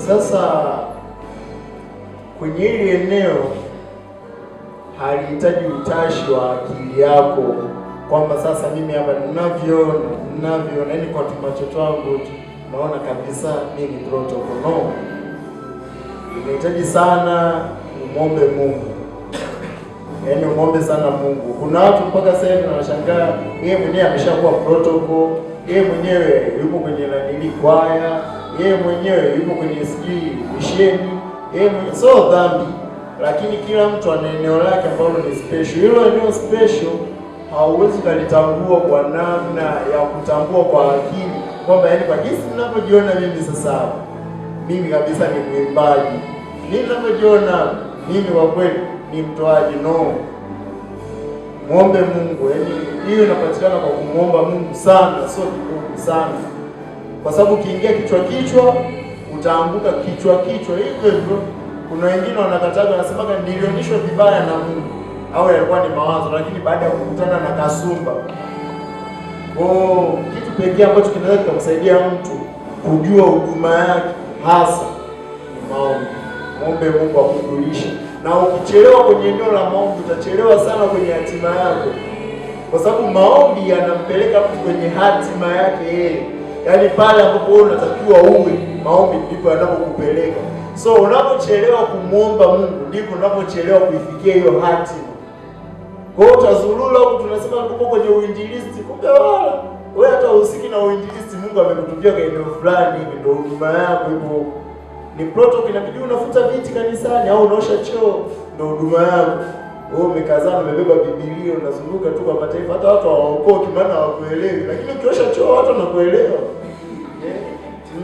Sasa kwenye hili eneo halihitaji utashi wa akili yako, kwamba sasa mimi hapa ninavyoona, yaani kwa macho yangu naona kabisa mimi ni protocol. No, inahitaji sana umombe Mungu, yaani umombe sana Mungu. Kuna watu mpaka sasa hivi wanashangaa, yeye mwenyewe ameshakuwa protocol, yeye mwenyewe yupo kwenye nanili kwaya, yeye mwenyewe yupo kwenye sijui misheni, yeye mwenyewe so dhambi, lakini kila mtu ana eneo lake ambalo ni special. Hilo eneo special hauwezi kulitambua kwa namna ya kutambua kwa akili, kwamba yaani kwa jinsi ninavyojiona mimi sasa hapa, mimi kabisa ni mwimbaji, mimi ninavyojiona mimi kwa kweli ni mtoaji. No, muombe Mungu. Yaani hiyo inapatikana kwa kumuomba Mungu sana, sio kidogo sana, kwa sababu ukiingia kichwa utaanguka kichwa hivyo hivyo. Kuna wengine wanakataza, wanasema nilionishwa vibaya na Mungu, au yalikuwa ni mawazo, lakini baada ya kukutana na kasumba. Kitu pekee ambacho kinaweza kumsaidia mtu kujua huduma yake hasa ni maombi. Muombe Mungu akujulishe, na ukichelewa kwenye eneo la maombi utachelewa sana kwenye hatima yako, kwa sababu maombi yanampeleka mtu kwenye hatima yake yeye. Yaani pale ambapo wewe unatakiwa uwe, maombi ndipo yanapokupeleka. So unapochelewa kumwomba Mungu ndipo unapochelewa kuifikia hiyo hatima. Kwa hiyo utazulula huko, tunasema tuko kwenye uinjilisti, kumbe wala wewe hata usiki na uinjilisti. Mungu amekutupia kwa eneo fulani hivi, ndio huduma yako hivyo. Ni protocol, inabidi unafuta viti kanisani au unaosha choo, ndio huduma yako. Wewe umekazana, umebeba Biblia, unazunguka tu kwa mataifa, hata watu hawaokoki maana hawakuelewi, lakini ukiosha choo watu wanakuelewa.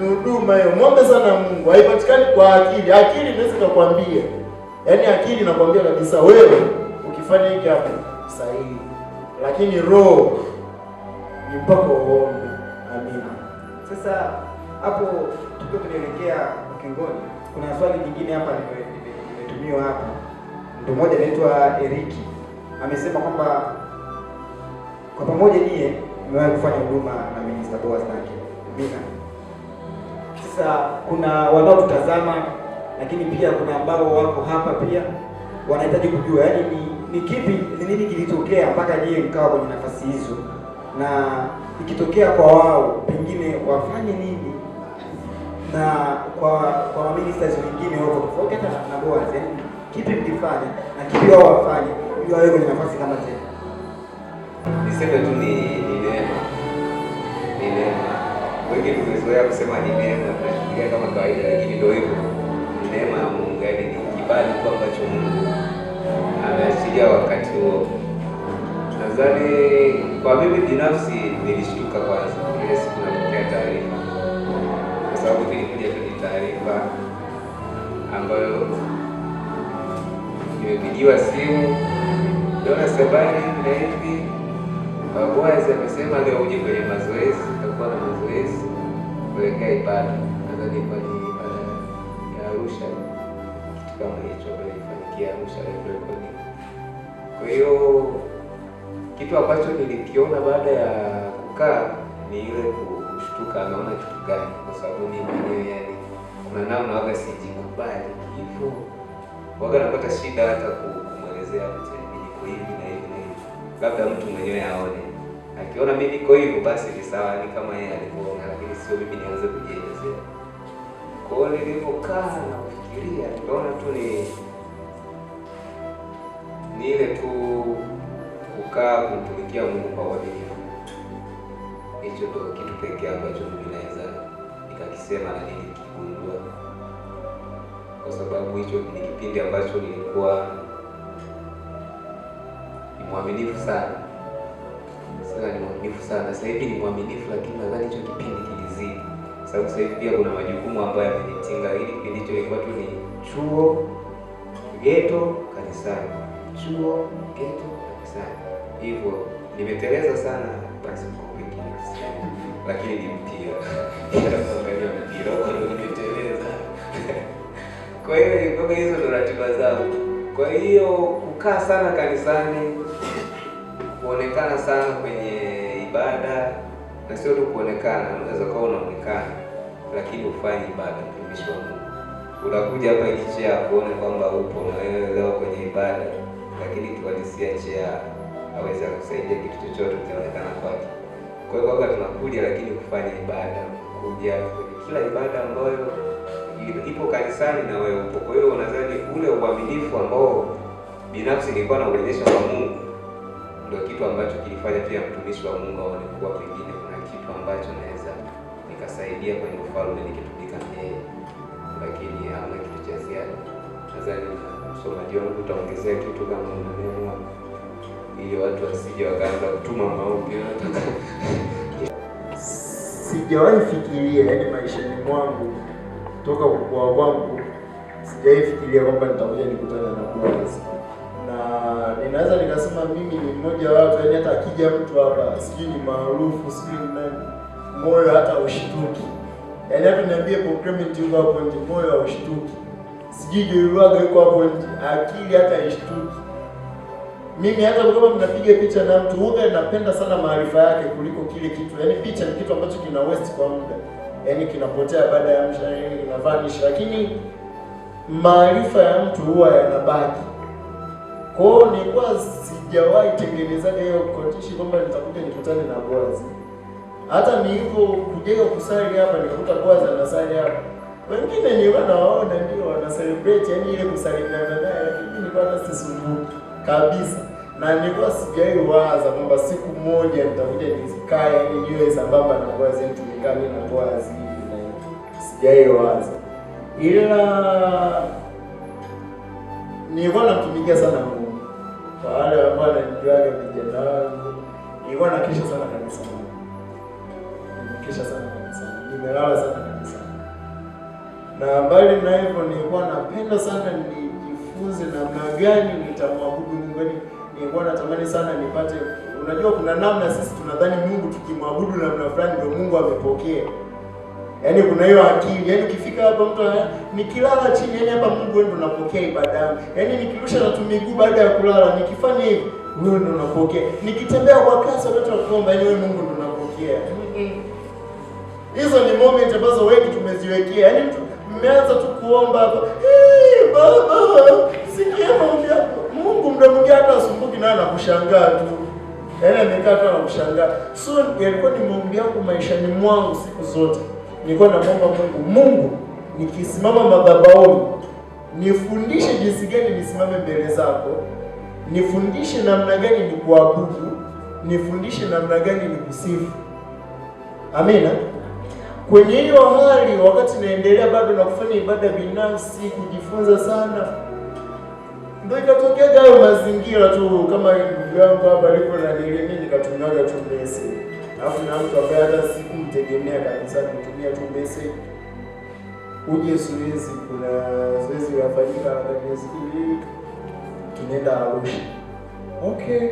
Ni huduma hiyo. Muombe sana Mungu. Haipatikani kwa akili. Akili inaweza kukwambia, yaani akili inakwambia kabisa wewe ukifanya hiki hapo sahihi, lakini roho ni mpaka uombe. Amina. Sasa hapo tukiwa tunaelekea ukingoni, kuna swali jingine hapa nimetumiwa hapa. Mtu mmoja anaitwa Eriki amesema kwamba kwa pamoja nyie mmewahi kufanya huduma na Minister Boaz Nake. Amina. Sasa kuna wanaotutazama, lakini pia kuna ambao wako hapa pia wanahitaji kujua, yaani ni kipi, ni nini kilitokea mpaka nyie mkawa kwenye nafasi hizo, na ikitokea kwa wao pengine wafanye nini, na kwa ministers wengine wao tofauti hata na Boaz, yaani kipi mkifanya na kipi wao wafanye ili wawe kwenye nafasi kama zile. Niseme tu ni neema. Wengi tumezoea kusema ni neema, tunachukulia kama kawaida, lakini ndio hivyo. Ni neema ya Mungu, yaani ni kibali tu ambacho Mungu ameachilia wakati huo. Nadhani kwa mimi binafsi nilishtuka kwanza ile siku natokea taarifa, kwa sababu nilikuja kwenye taarifa ambayo nimepigiwa simu, Jonas Sabani na hivi Boaz amesema leo uje kwenye mazoezi, tutakuwa na mazoezi kuelekea ibada. Nadhani kwa ni ibada ya Arusha, kitu kama hicho kilifanyikia Arusha rekodi. Kwa hiyo kitu ambacho nilikiona baada ya kukaa ni ile kushtuka, naona kitu gani, kwa sababu mimi mwenyewe yani kuna namna waga sijikubali hivyo, waga napata shida hata kumwelezea mtu niko hivi na hivi na hivi, labda mtu mwenyewe aone. Akiona mimi niko hivyo basi ni sawa, ni kama yeye alivyoona, lakini sio mimi nianze kujielezea. Kwa hiyo nilipokaa na kufikiria, nikaona tu ni ile tu kukaa kumtumikia Mungu kwa uaminifu. Hicho ndio kitu pekee ambacho mimi naweza nikakisema na nilikigundua, kwa sababu hicho ni kipindi ambacho nilikuwa ni mwaminifu sana. Sasa ni mwaminifu sana. Sasa hivi ni mwaminifu, lakini nadhani hicho kipindi kilizidi, kwa sababu sasa hivi pia kuna majukumu ambayo yamenitinga. Hili kipindi hicho ilikuwa tu ni chuo, geto, kanisani, chuo, geto, kanisani. Hivyo nimeteleza sana basi kwa wiki, lakini ni mpira. Angalia mpira huko ndio nimeteleza. Kwa hiyo kwa hizo ndo ratiba zangu. Kwa hiyo kukaa sana kanisani, kuonekana sana kwenye ibada, na sio tu kuonekana, unaweza kuwa unaonekana, lakini ufanye ibada, mtumishi wa Mungu. Unakuja hapa ili chea kuone kwamba upo na wewe leo kwenye ibada, lakini kiuhalisia chea hawezi kusaidia kitu chochote kinaonekana kwake. Kwa hiyo kwamba tunakuja lakini kufanya ibada, kuja kwenye kila ibada ambayo ipo kanisani na wewe upo. Kwa hiyo unadhani ule uaminifu ambao binafsi nilikuwa nauonyesha kwa Mungu ndio kitu ambacho kilifanya pia mtumishi wa Mungu aone kuwa pengine kuna kitu ambacho naweza nikasaidia kwenye ufalme nikitumika na yeye, lakini hamna kitu cha ziada. Nadhani msomaji wangu utaongezea kitu kama una neno ili watu wasije wakaanza kutuma maombi. Sijawahi fikiria, yaani maishani mwangu toka ukua kwangu sijawahi fikiria kwamba nitakuja nikutana na Boaz. Na ninaweza nikasema mimi ni mmoja wa watu, yaani hata akija mtu hapa sijui ni maarufu sijui ni nani, moyo hata ushtuki. Yaani hata niambie Paul Clement yuko hapo nje, moyo haushtuki. Sijui Joywaga yuko hapo nje, akili hata ishtuki. Mimi hata kama mnapiga picha na mtu huwa napenda sana maarifa yake kuliko kile kitu. Yaani picha ni kitu ambacho kina waste kwa muda. Yaani kinapotea baada ya msha, yaani kinavanish, lakini maarifa ya mtu huwa yanabaki. Kwa hiyo nilikuwa sijawahi tengenezaga hiyo kotishi kwamba nitakuja nikutane na Boaz. Hata nilivyo kuja kusali hapa nikakuta Boaz anasali hapa. Wengine nilikuwa nawaona ndio wana celebrate, yaani ile kusalimiana naye, lakini nilikuwa hata sisumbuki kabisa. Na nilikuwa sijawahi waza kwamba siku moja nitakuja nikae yaani niwe sambamba na Boaz, tunikane na Boaz hivi na hivi. Sijawahi waza. Ila nilikuwa namtumikia sana Mungu. Kwa wale ambao wananijuaga vijana wangu, nilikuwa nakesha sana kanisani. Nimekesha sana kanisani. Nimelala sana kanisani. Na mbali na hivyo nilikuwa napenda sana nijifunze namna gani nitamwabudu Mungu. Nilikuwa natamani sana nipate, unajua kuna namna sisi tunadhani Mungu tukimwabudu namna fulani ndio Mungu amepokea. Yaani kuna hiyo akili, yaani ukifika hapa mtu nikilala chini yaani hapa Mungu ndio unapokea ibada yangu. Yaani nikirusha na miguu baada ya kulala, nikifanya hivi wewe ndio unapokea. Nikitembea kwa kasi wakati wa kuomba yaani wewe Mungu ndio unapokea. Hizo ni moment ambazo wengi tumeziwekea. Yaani mtu mmeanza tu kuomba hapa, Baba, sikia maombi yako. Mungu muda mwingine hata asumbuki naye anakushangaa tu. Yaani amekaa tu anakushangaa. So yalikuwa ni maombi yako maishani mwangu siku zote. Nilikuwa naomba Mungu, nikisimama madhabahuni, nifundishe jinsi gani nisimame mbele zako, nifundishe namna gani nikuabudu, nifundishe namna gani nikusifu. Amina. Kwenye hiyo hali, wakati naendelea bado na kufanya ibada binafsi, kujifunza sana, ndio ikatokea hayo mazingira tu, kama ndugu yangu hapa alipo na nilimi nikatumiaga tu message. Alafu na mtu ambaye hata sikumtegemea kabisa kutumia tu message. Uje zoezi, kuna zoezi linafanyika hapa miezi hii, tunaenda Arusha. Okay.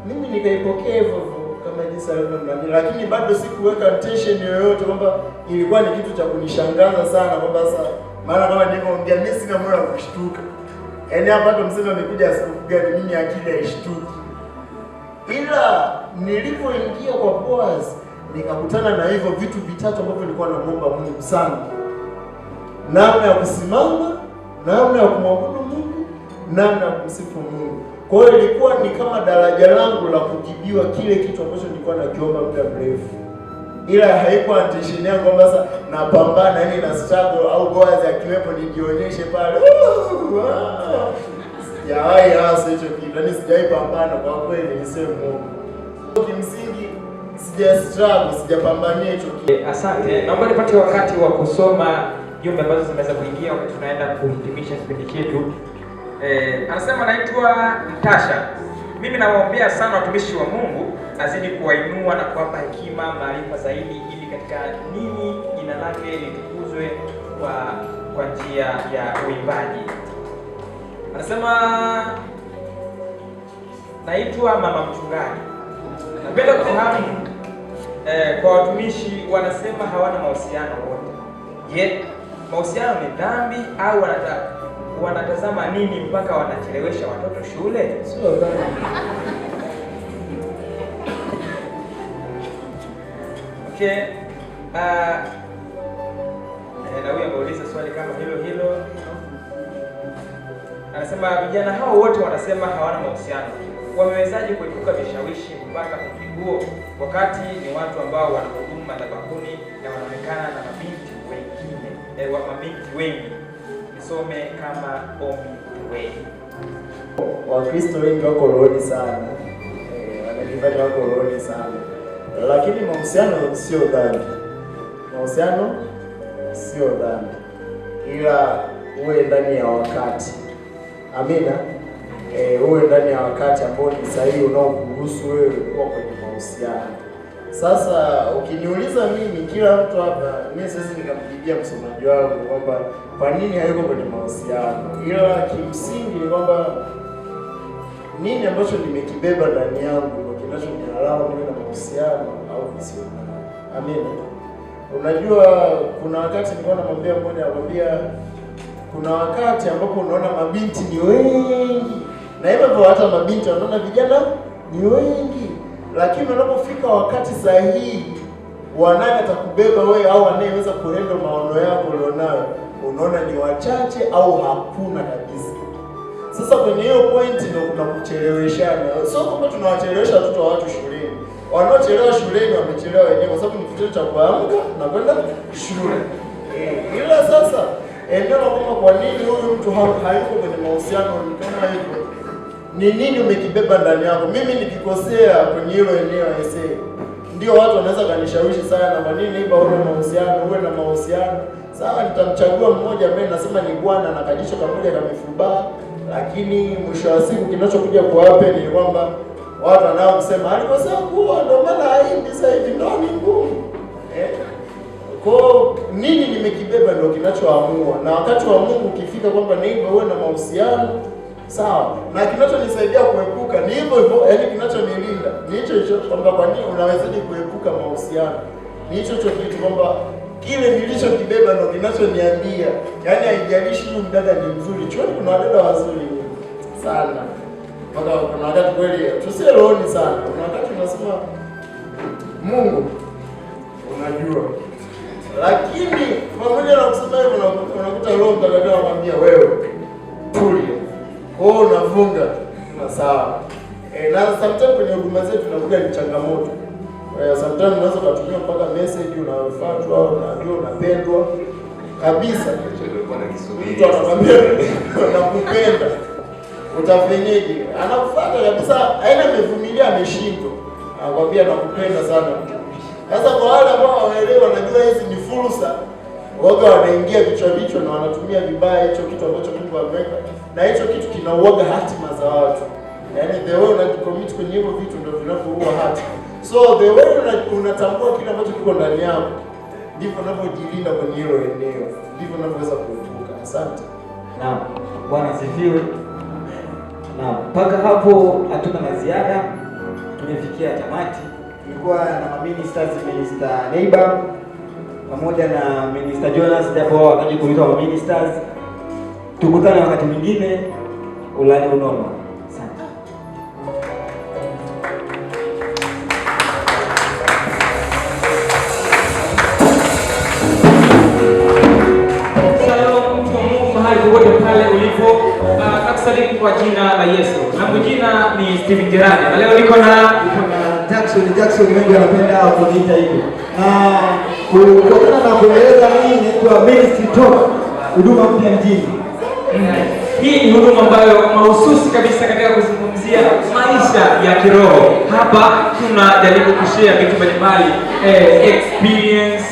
Mimi nikaipokea hivyo kama jinsi alivyo, lakini bado sikuweka tension yoyote kwamba ilikuwa ni kitu cha kunishangaza sana kwamba sasa maana kama nilivyoongea mimi sina moyo wa kushtuka. Yaani hapa ndo msema amekuja siku gani, mimi akili haishtuki. Ila nilipoingia kwa Boaz nikakutana na hivyo vitu vitatu ambavyo nilikuwa namuomba Mungu sana. Namna ya kusimama, namna ya kumwabudu Mungu, namna ya kumsifu Mungu. Kwa hiyo ilikuwa ni kama daraja langu la kujibiwa kile kitu ambacho nilikuwa nakiomba muda mrefu. Ila haikuwa intention yangu kwamba sasa napambana yaani na struggle au Boaz akiwepo nijionyeshe pale. Sijawahi hasa hicho kitu. Yaani sijawahi pambana kwa kweli niseme Mungu. Kimsingi sija struggle, sijapambania hicho kitu. Asante. Naomba nipate wakati wa kusoma jumbe ambazo zimeweza kuingia wakati tunaenda kuhitimisha kipindi chetu. Anasema naitwa Mtasha. Mimi nawaombea sana watumishi wa Mungu, azidi kuwainua na kuwapa hekima, maarifa zaidi ili katika nini jina lake litukuzwe kwa njia ya uimbaji. Anasema naitwa Mama Mchungaji. Napenda kufahamu kwa watumishi wanasema hawana mahusiano wote. Je, mahusiano ni dhambi au wanatazama nini mpaka wanachelewesha watoto shule? Sio dhambi. Okay. Na huyu ameuliza swali kama hilo. Anasema vijana hao wote wanasema hawana mahusiano. Wamewezaje kuepuka vishawishi mpaka umri huo, wakati ni watu ambao wanahudumu madhabahuni na wanaonekana na mabinti wengi? Nisome kama Omi wengi. Wakristo wengi wako rohoni sana, wanajifanya wako rohoni sana, lakini mahusiano sio dhambi. Mahusiano sio dhambi, ila uwe ndani ya wakati. Amina. Uwe ndani ya wakati ambao ni sahihi unaokuruhusu wewe kuwa kwenye mahusiano. Sasa ukiniuliza mimi, kila mtu hapa, mimi siwezi nikampigia msomaji wangu kwamba kwa nini hayuko kwenye mahusiano, ila kimsingi ni kwamba nini ambacho nimekibeba ndani yangu ndio kinachoniallow niwe na mahusiano au nisio nayo. Amina. Unajua kuna wakati nilikuwa namwambia mmoja, anamwambia kuna wakati ambapo unaona mabinti ni wengi, na hivyo hata mabinti wanaona vijana ni wengi, lakini unapofika wakati sahihi wanani atakubeba wewe au anayeweza kuhandle maono yako ulionayo, unaona ni wachache au hakuna kabisa. Sasa kwenye hiyo point ndio kuna kucheleweshana. Sio kwamba tunawachelewesha watoto wa watu shuleni. Wanaochelewa shuleni wamechelewa wenyewe kwa sababu ni kitendo cha kuamka na kwenda shule. Ila sasa eneo kama kwa nini huyu mtu hayuko kwenye mahusiano ni kama hivyo. Ni nini umekibeba ndani yako? Mimi nikikosea kwenye hilo eneo ndio watu wanaweza kanishawishi sana, kwa nini iba uwe na mahusiano, uwe na mahusiano. Sawa, nitamchagua mmoja ambaye nasema ni bwana na kajicho kamoja kamefubaa, lakini mwisho wa siku kinachokuja kwa happen ni kwamba watu wanao kusema alikosea kuwa ndio maana haimbi sasa hivi ndio ni ngumu. Kwa nini nimekibeba ndio kinachoamua, na wakati wa Mungu ukifika kwamba neighbor uwe na mahusiano sawa, na kinachonisaidia kuepuka ni hivyo hivyo, yaani kinachonilinda ni hicho kwamba kwa nini unawezaje kuepuka mahusiano, ni hicho kitu kwamba kile nilichokibeba ndio kinachoniambia, yaani haijalishi huyu mdada ni mzuri. Chuoni kuna wadada wazuri sana, mpaka kuna wakati kweli tusiwe rohoni sana. Kuna wakati unasema Mungu unajua, lakini pamoja na kusema hivyo unakuta Roho Mtakatifu anamwambia wewe tulia. Kwa hiyo unafunga na sawa. Na sometimes kwenye huduma zetu tunakuja ni changamoto. Sometimes unaweza kutumia mpaka message unafuatwa, unajua unapendwa kabisa. Mtu anakwambia nakupenda. Utafanyaje? Anakufuata kabisa, haina amevumilia ameshindwa. Anakwambia nakupenda sana. Sasa kwa wale ambao hawaelewi, wanajua hizi ni fursa, waga wanaingia vichwa na wanatumia vibaya hicho kitu ambacho Mungu ameweka. Na hicho kitu kinauaga hatima za watu. Yaani the way unajicommit kwenye hivyo vitu ndio vinavyoua hatima. So the way unatambua kile ambacho kiko ndani yako, ndivyo unavyojilinda kwenye hilo eneo, ndivyo unavyoweza kuepuka. Asante. Naam. Bwana asifiwe. Naam. Mpaka hapo hatuna la ziada. Tumefikia tamati. Tulikuwa na ministers, Minister Neighbor pamoja na Minister Jonas, japo wao wakaje kuitwa ministers. Tukutane wakati mwingine. Ulale unono. Asante. Shalom mtu wa Mungu mahali popote pale ulipo. Nakusalimu kwa jina la Yesu. Na jina ni Steven Gerard. Na leo niko na Jackson wengi wanapenda kuniita hivyo. Kutokana na kueleza hii inaitwa Ministry Talk, huduma mpya mjini. Hii ni huduma ambayo mahususi kabisa katika kuzungumzia maisha ya kiroho. Hapa tunajaribu kushare vitu mbalimbali, experience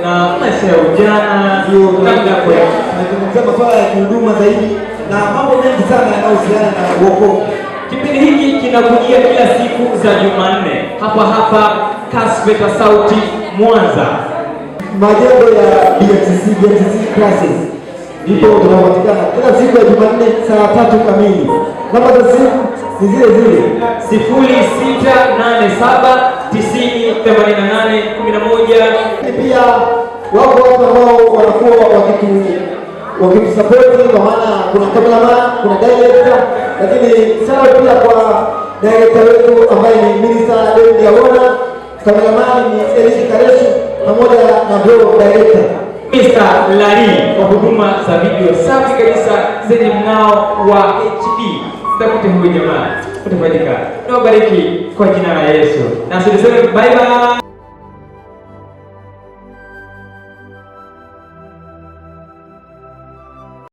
na maisha ya ujana, tunazungumzia masuala ya huduma zaidi na mambo mengi sana yanayohusiana na wokovu. Kipindi hiki kinakujia kila siku za Jumanne hapa Kasbeta Sauti Mwanza, majengo ya BMCC classes. Ndipo tunapatikana kila siku ya Jumanne saa 3 kamili. Namba za simu ni zile 0687908811. Pia wako watu ambao wanakuwa wakitusupport, kwa maana kuna cameraman, kuna director, lakini sawa pia kwa director wetu ambaye ni Minister David Yawona, cameraman ni Elisi Karesu pamoja na bro director Mr. Lari kwa huduma za video safi kabisa zenye mng'ao wa HD. Tafute huyu jamaa, utafaidika. Nawabariki kwa jina la Yesu. Na sisi bye bye.